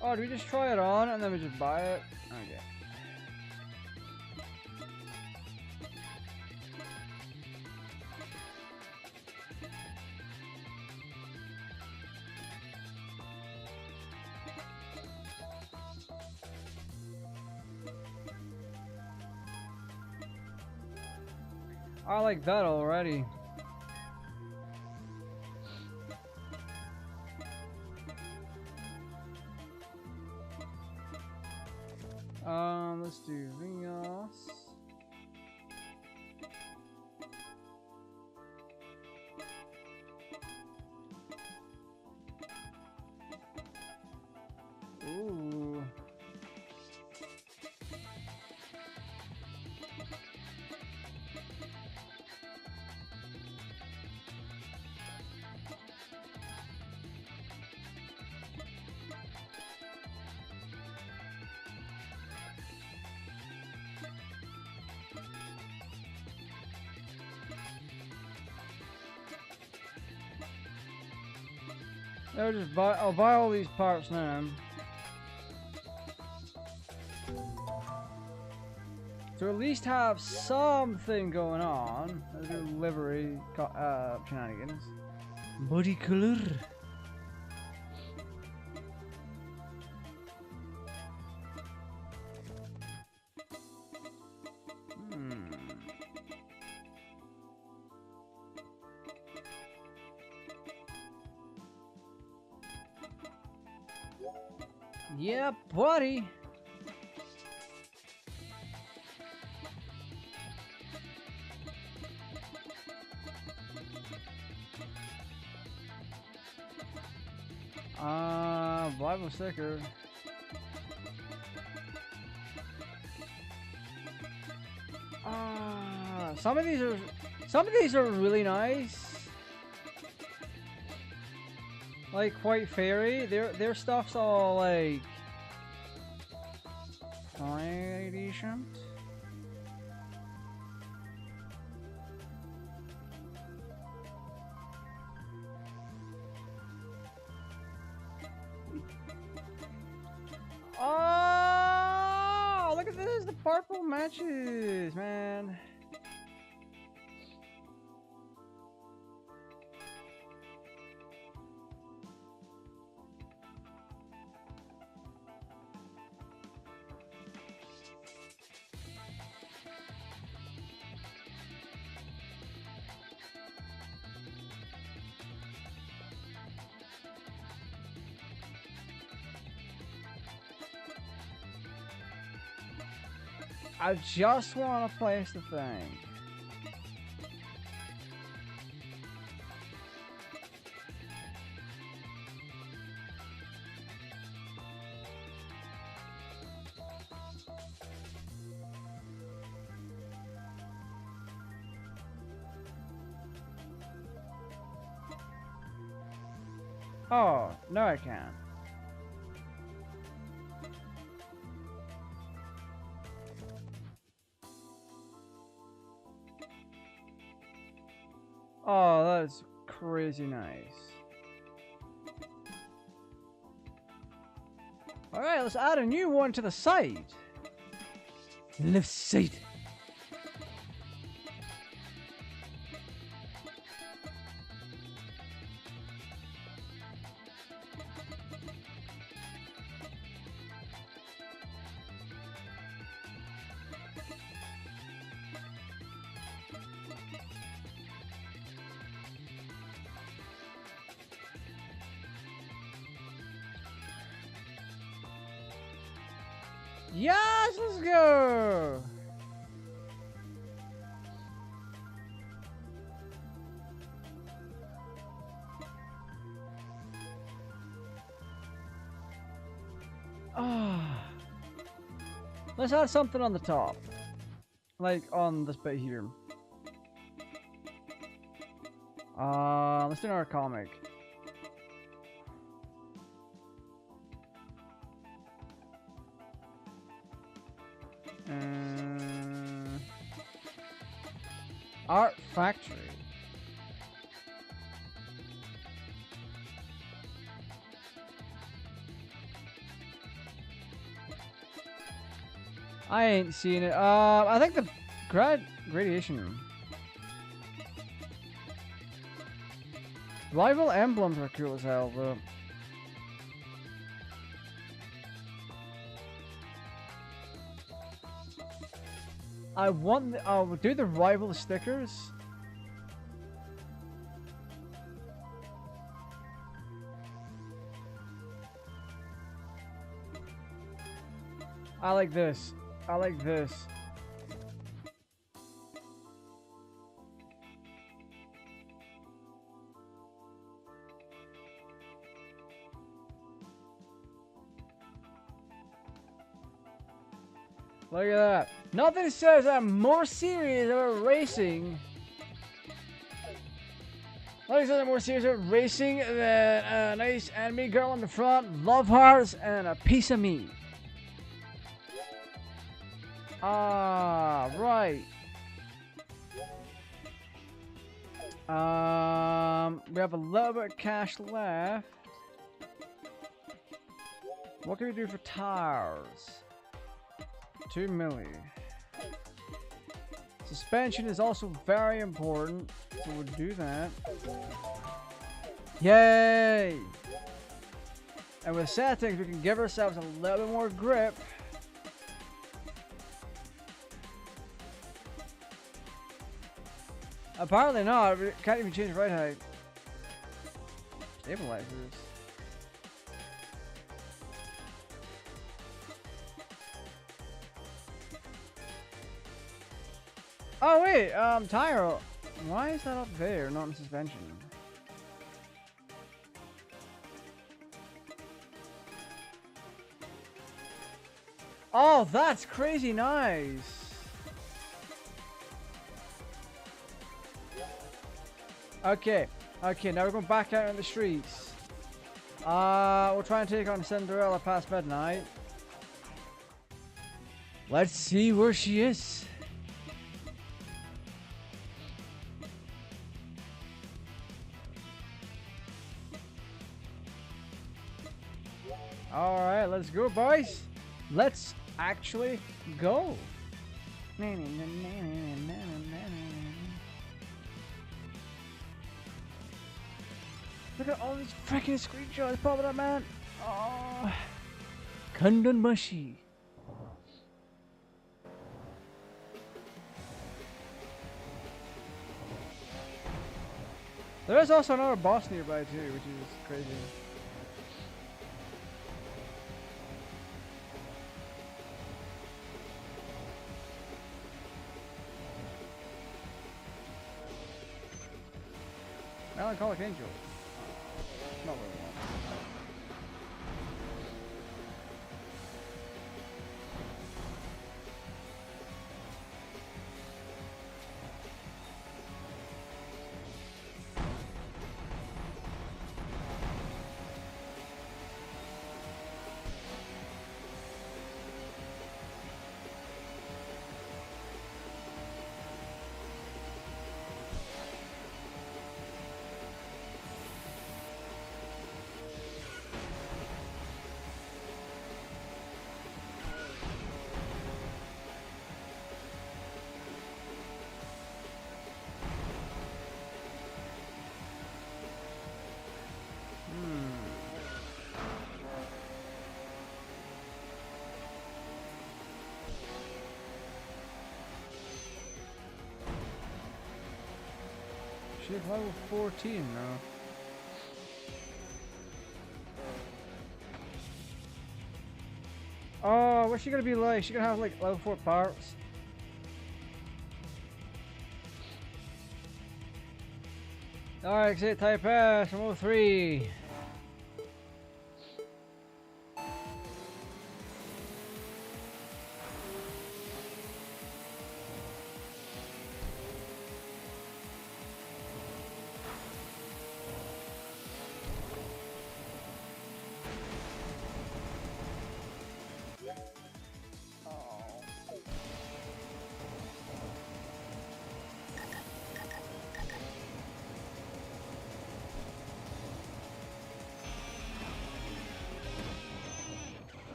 Oh, do we just try it on and then we just buy it? Okay. I like that already. let's do Ringos. Ooh. I'll buy all these parts now. To at least have something going on. Let's do livery shenanigans. Body color. Yeah, buddy. Bible sticker. Some of these are really nice. Like White Fairy, their stuff's all like pretty decent. Oh, look at this! The purple matches, man. I just want to place the thing. Oh, no I can't. Oh, that is crazy nice. Alright, let's add a new one to the side. Left side. Yes, let's go. Let's add something on the top, like on this bit here. Let's do another comic. Art Factory. I ain't seen it. I think the gradation room. Rival emblems are cool as hell, though. I want the, do the rival stickers. I like this. I like this. Look at that. Nothing says I'm more serious about racing. Nothing says I'm more serious about racing than a nice anime girl in the front, love hearts, and a piece of me. Ah, right. We have a little bit of cash left. What can we do for tires? 2 million. Suspension is also very important, so we'll do that. Yay! And with settings, we can give ourselves a little bit more grip. Apparently not. We can't even change ride height. Stabilizers. Oh wait, tire. Why is that up there, not in suspension? Oh, that's crazy nice. Okay, now we're going back out in the streets. We'll try and take on Cinderella past midnight. Let's see where she is. Alright, let's go, boys. Let's actually go. Look at all these freaking screenshots popping up, man. Oh, Kundun Mushi. There is also another boss nearby too, which is crazy. Melancholic Angel. Not what we want. She's level 14 now. Oh, what's she gonna be like? She gonna have like level 4 parts? Alright, exit type pass from 03.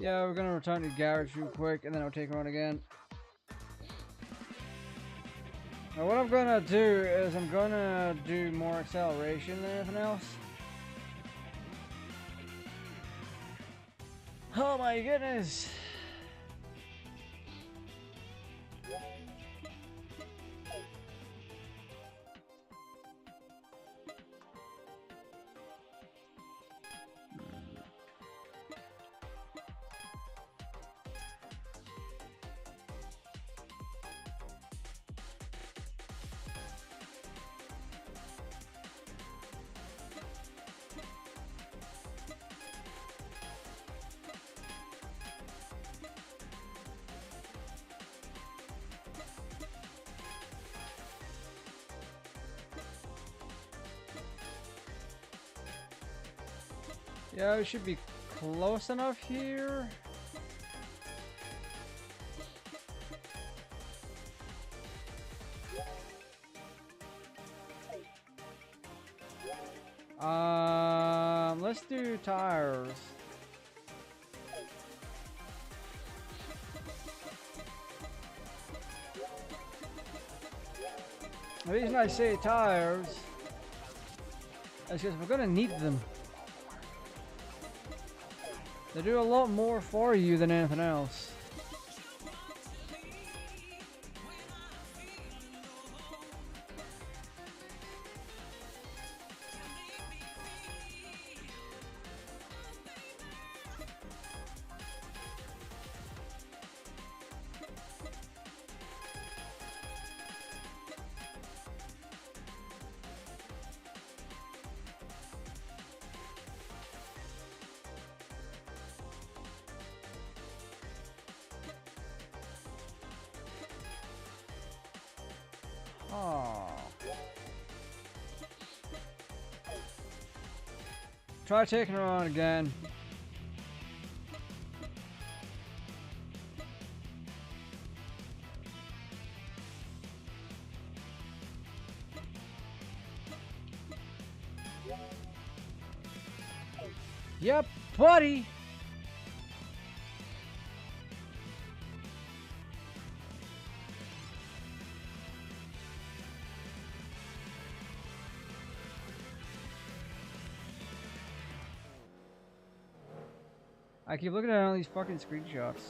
Yeah, we're gonna return to the garage real quick and then I'll take her on again. Now what I'm gonna do is I'm gonna do more acceleration than anything else. Oh my goodness! Yeah, we should be close enough here. Let's do tires. The reason I say tires is because we're gonna need them. They do a lot more for you than anything else. Oh. Try taking her on again. Yep, buddy. I keep looking at all these fucking screenshots.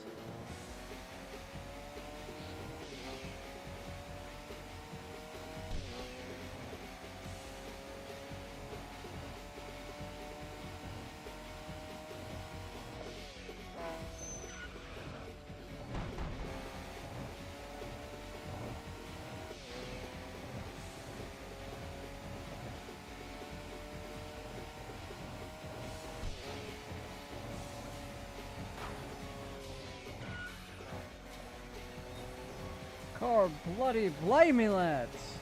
Car bloody blimey, lads.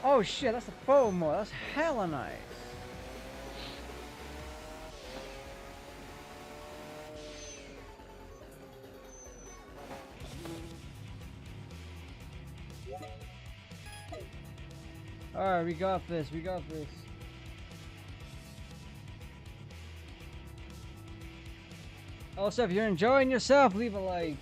Oh shit, that's the photo mode. That's hella nice. Alright, we got this, we got this. Also, if you're enjoying yourself, leave a like.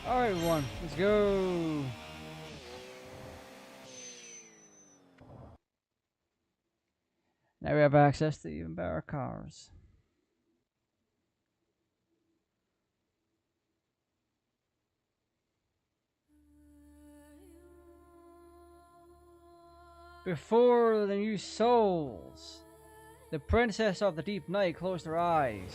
Alright, everyone, let's go. Now we have access to even better cars. Before the new souls, the princess of the deep night closed her eyes.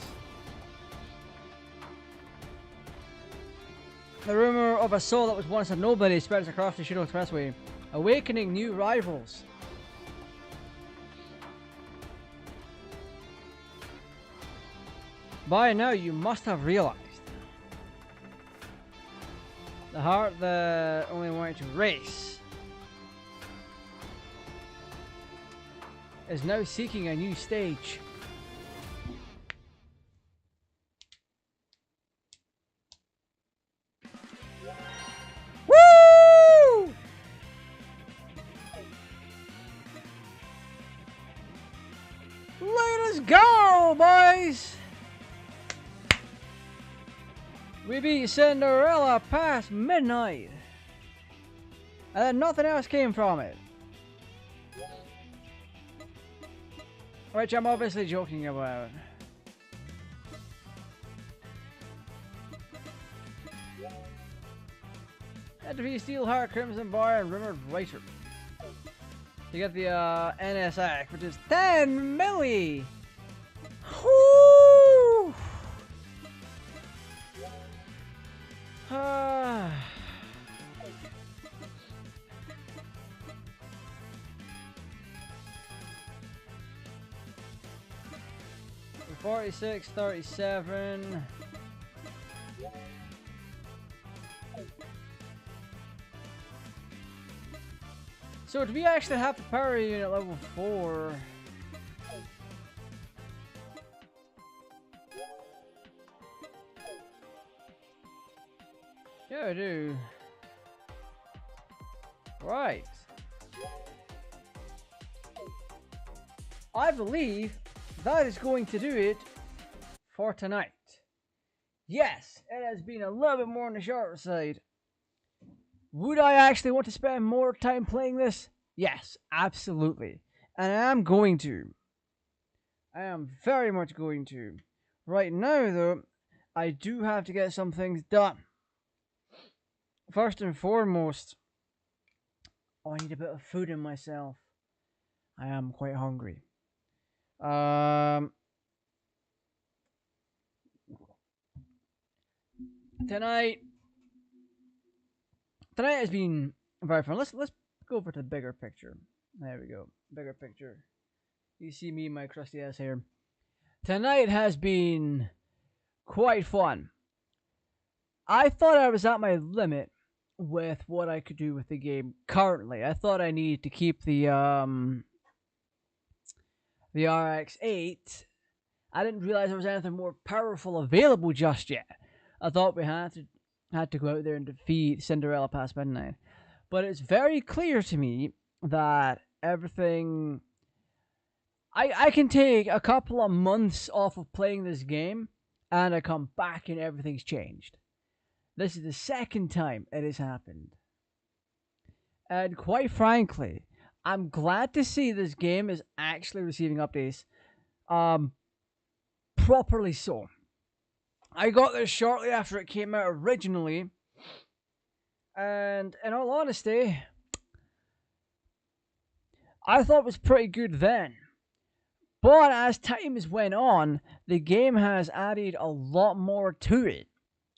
The rumor of a soul that was once a nobody spreads across the Shinto Expressway, awakening new rivals. By now, you must have realized the heart that only wanted to race is now seeking a new stage. Woo! Let us go, boys! We beat Cinderella past midnight. And then nothing else came from it. Which I'm obviously joking about. Had to be Steelheart, Crimson Bar, and Rumored Writer. You get the NSX, which is 10 milli! Whoo! Ah. 46, 37. So do we actually have the power unit level 4? Yeah, I do. Right. I believe that is going to do it for tonight. Yes, it has been a little bit more on the shorter side. Would I actually want to spend more time playing this? Yes, absolutely. And I am going to. I am very much going to. Right now, though, I do have to get some things done. First and foremost, I need a bit of food in myself. I am quite hungry. Tonight has been very fun. Let's go over to the bigger picture. There we go. Bigger picture. You see me, my crusty ass here. Tonight has been quite fun. I thought I was at my limit with what I could do with the game currently. I thought I needed to keep the RX-8. I didn't realize there was anything more powerful available just yet. I thought we had to go out there and defeat Cinderella past midnight. But it's very clear to me that everything... I can take a couple of months off of playing this game, and I come back and everything's changed. This is the second time it has happened. And quite frankly, I'm glad to see this game is actually receiving updates. Properly so. I got this shortly after it came out originally. And in all honesty, I thought it was pretty good then. But as time has went on, the game has added a lot more to it.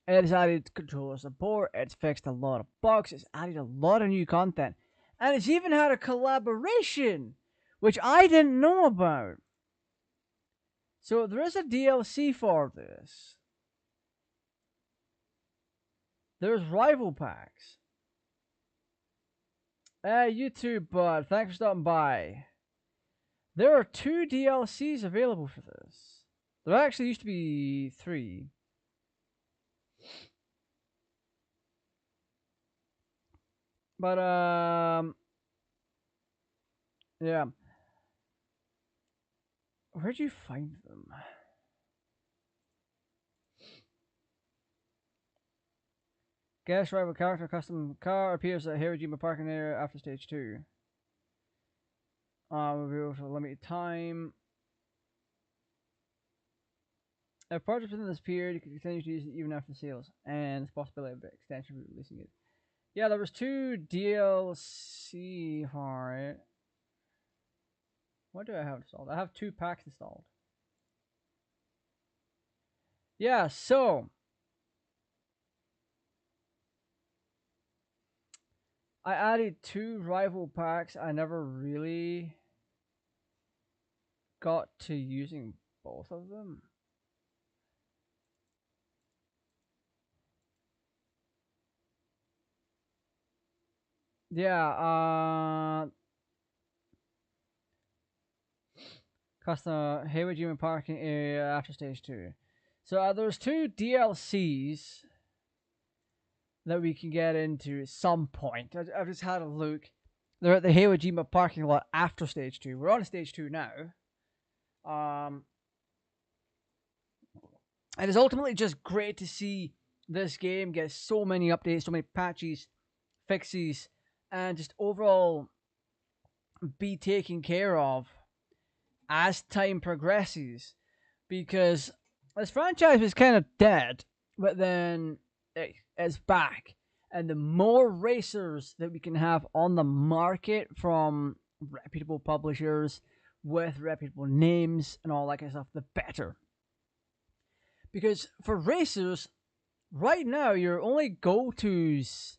It has added controller support, it's fixed a lot of bugs, it's added a lot of new content. And it's even had a collaboration, which I didn't know about. So there is a DLC for this. There's rival packs. YouTube bud, thanks for stopping by. There are 2 DLCs available for this. There actually used to be 3. But, yeah. Where'd you find them? Guest rival character custom car appears at Hiroshima parking area after stage 2. We'll be able to limited time. If purchased within this period, you can continue to use it even after sales, and there's possibility of extension for releasing it. Yeah, there was 2 DLC for it. What do I have installed? I have 2 packs installed. Yeah, so I added 2 rival packs. I never really got to using both of them. Yeah, custom Hayward Human parking area after stage 2. So there's 2 DLCs that we can get into at some point. I've just had a look. They're at the Heiwajima parking lot after stage 2. We're on stage 2 now. And it's ultimately just great to see this game gets so many updates, so many patches, fixes, and just overall be taken care of as time progresses. Because this franchise was kind of dead, but then it's back. And the more racers that we can have on the market from reputable publishers with reputable names and all that kind of stuff, the better. Because for racers, right now, your only go-tos,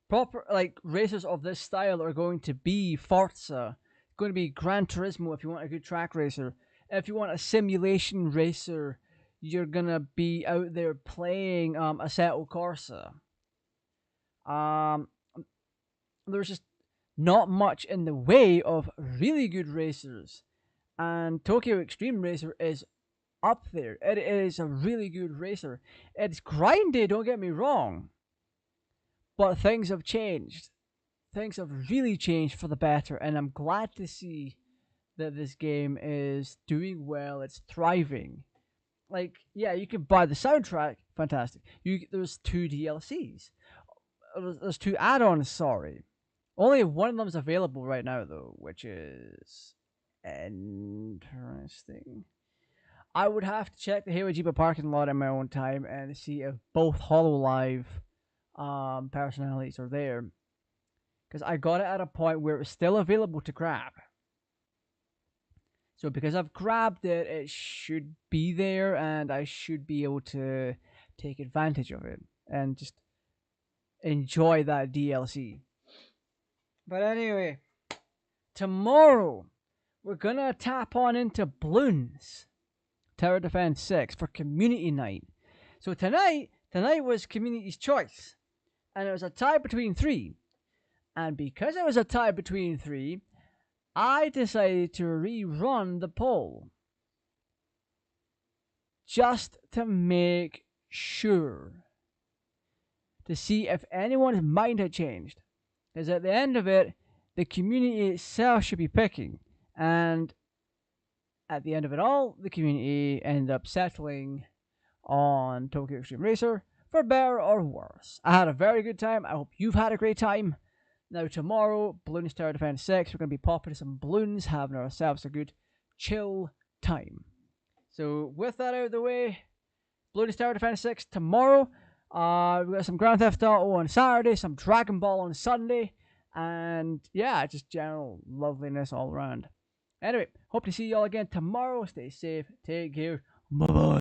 proper like racers of this style, are going to be Forza, going to be Gran Turismo if you want a good track racer. If you want a simulation racer, you're gonna be out there playing Assetto Corsa. There's just not much in the way of really good racers, and Tokyo Xtreme Racer is up there. It is a really good racer. It's grindy, don't get me wrong, but things have changed. Things have really changed for the better, and I'm glad to see that this game is doing well. It's thriving. Like, yeah, you can buy the soundtrack, fantastic. There's 2 DLCs. There's 2 add-ons. Sorry, only one of them is available right now though, which is interesting. I would have to check the Heiwajiba parking lot in my own time and see if both HoloLive personalities are there. Because I got it at a point where it was still available to grab. So because I've grabbed it, it should be there and I should be able to take advantage of it and just enjoy that DLC. But anyway, tomorrow we're gonna tap on into Bloons Tower Defense 6 for community night. So tonight was community's choice, and it was a tie between 3. And because it was a tie between 3, I decided to rerun the poll just to make sure, to see if anyone's mind had changed. Because at the end of it, the community itself should be picking, and at the end of it all, the community ended up settling on Tokyo Xtreme Racer, for better or worse. I had a very good time. I hope you've had a great time. Now tomorrow, Bloons Tower Defense 6, we're going to be popping some balloons, having ourselves a good chill time. So with that out of the way, Bloons Tower Defense 6 tomorrow. We've got some Grand Theft Auto on Saturday, some Dragon Ball on Sunday, and yeah, just general loveliness all around. Anyway, hope to see you all again tomorrow. Stay safe, take care, bye-bye.